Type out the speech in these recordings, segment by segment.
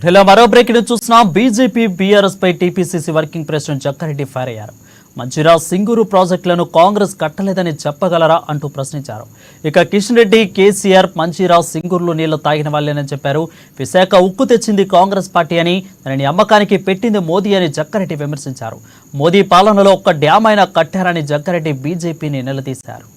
మరో బ్రేక్ చూస్తున్నాం. BJP BRS పై TPCC working president Jaggareddy fire అయ్యారు. మంచిర్యాల సింగూరు ప్రాజెక్టులను కాంగ్రెస్ కట్టలేదని చెప్పగలరా అంటూ ప్రశ్నించారు. ఇక కిషన్ రెడ్డి, కేసీఆర్ మంచిర్యాల సింగూరులో నీళ్లు తాగిన వాళ్ళేనని చెప్పారు. విశాఖ ఉక్కు తెచ్చింది కాంగ్రెస్ పార్టీ అని, దానిని అమ్మకానికి పెట్టింది మోదీ అని జగ్గారెడ్డి విమర్శించారు. మోదీ పాలనలో ఒక్క డ్యామ్ అయినా కట్టారని జగ్గారెడ్డి బీజేపీని నిలదీశారు.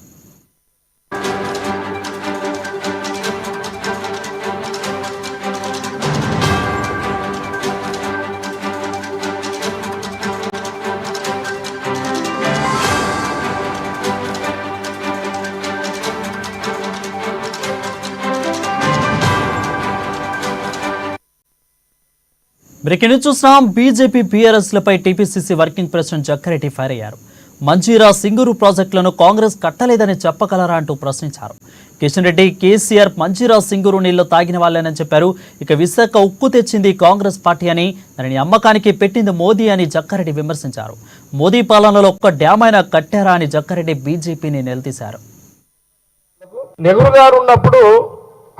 బ్రేకింగ్ చూస్తున్నాం. బీజేపీ బీఆర్ఎస్ లపై TPCC working president Jaggareddy fire అయ్యారు. మంచిర్యాల సింగూరు ప్రాజెక్టులను కాంగ్రెస్ కట్టలేదని చెప్పగలరా అంటూ ప్రశ్నించారు. కిషన్ రెడ్డి, కేసీఆర్ మంచిర్యాల సింగూరు నీళ్లు తాగిన వాళ్ళేనని చెప్పారు. ఇక విశాఖ ఉక్కు తెచ్చింది కాంగ్రెస్ పార్టీ అని, దానిని అమ్మకానికి పెట్టింది మోదీ అని జగ్గారెడ్డి విమర్శించారు. మోదీ పాలనలో ఒక్క డ్యామ్ అయినా కట్టారా అని జగ్గారెడ్డి బీజేపీని నిలదీశారు. నెహ్రూ గారు ఉన్నప్పుడు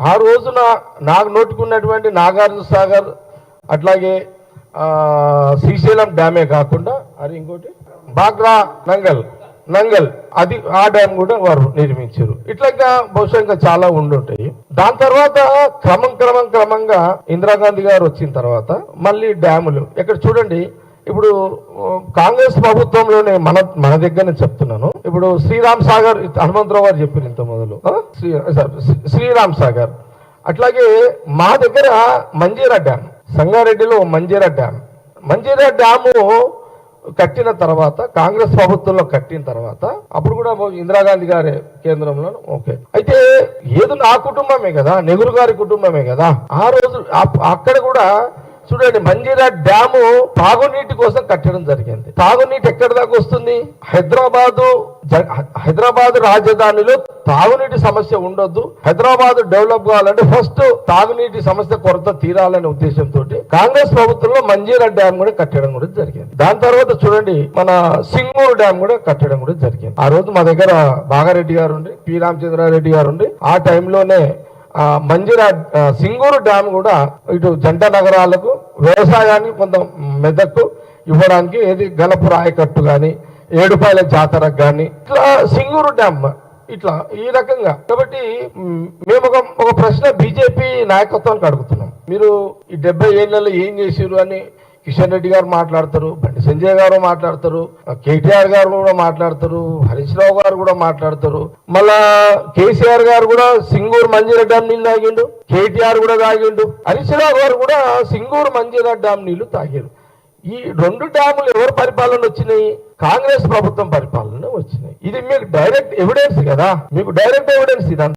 ఆ రోజున నాకు నోటుకున్నటువంటి నాగార్జున సాగర్, అట్లాగే శ్రీశైలం డ్యామే కాకుండా అది ఇంకోటి బాగ్రా నంగల్ అది ఆ డ్యామ్ కూడా వారు నిర్మించారు. ఇట్లా బహుశా ఇంకా చాలా ఉండుంటాయి. దాని తర్వాత క్రమంగా ఇందిరాగాంధీ గారు వచ్చిన తర్వాత మళ్ళీ డ్యాములు ఎక్కడ చూడండి. ఇప్పుడు కాంగ్రెస్ ప్రభుత్వంలోనే మన దగ్గరనే చెప్తున్నాను. ఇప్పుడు శ్రీరామ్ సాగర్ హనుమంతరావు గారు చెప్పారు ఇంత మొదలు, శ్రీరామ్ సాగర్. అట్లాగే మా దగ్గర మంజీరా డ్యామ్, సంగారెడ్డిలో మంజీరా డ్యాము కట్టిన తర్వాత, కాంగ్రెస్ ప్రభుత్వంలో కట్టిన తర్వాత, అప్పుడు కూడా ఇందిరాగాంధీ గారి కేంద్రంలో ఓకే. అయితే ఏదో నా కుటుంబమే కదా, నెహ్రూ గారి కుటుంబమే కదా. ఆ రోజు అక్కడ కూడా చూడండి, మంజీరా డ్యాము తాగునీటి కోసం కట్టడం జరిగింది. తాగునీటి ఎక్కడి దాకా వస్తుంది? హైదరాబాద్ రాజధానిలో తాగునీటి సమస్య ఉండొద్దు, హైదరాబాద్ డెవలప్ కావాలంటే ఫస్ట్ తాగునీటి సమస్య కొరత తీరాలనే ఉద్దేశంతో కాంగ్రెస్ ప్రభుత్వంలో మంజీరా డ్యామ్ కూడా కట్టడం కూడా జరిగింది. దాని తర్వాత చూడండి, మన సింగూరు డ్యామ్ కూడా కట్టడం కూడా జరిగింది. ఆ రోజు మా దగ్గర బాగారెడ్డి గారు ఉండి, పి రామచంద్రారెడ్డి గారు ఉండి, ఆ టైంలోనే మంజీరా సింగూరు డ్యామ్ కూడా ఇటు జంట నగరాలకు, వ్యవసాయానికి, కొంత మెదక్కు ఇవ్వడానికి, ఏది గణపుర ఆయకట్టు కానీ, ఏడుపాయల జాతరకు కానీ, ఇట్లా సింగూరు డ్యామ్ ఇట్లా ఈ రకంగా. కాబట్టి మేము ఒక ప్రశ్న బీజేపీ నాయకత్వానికి అడుగుతున్నాం. మీరు ఈ 70 ఏళ్లలో ఏం చేసారు అని కిషన్ రెడ్డి గారు మాట్లాడతారు, బండి సంజయ్ గారు మాట్లాడతారు, కేటీఆర్ గారు కూడా మాట్లాడతారు, హరీష్ రావు గారు కూడా మాట్లాడతారు. మళ్ళా కేసీఆర్ గారు కూడా సింగూరు మంజీరా డ్యామ్ నీళ్లు తాగిండు, కేటీఆర్ కూడా తాగిండు, హరీష్ రావు గారు కూడా సింగూరు మంజీరా డ్యామ్ నీళ్లు తాగారు. ఈ 2 డ్యాములు ఎవరు పరిపాలన వచ్చినాయి? కాంగ్రెస్ ప్రభుత్వం పరిపాలన వచ్చినాయి. ఇది మీకు డైరెక్ట్ ఎవిడెన్స్ కదా, మీకు డైరెక్ట్ ఎవిడెన్స్ ఇదంతా.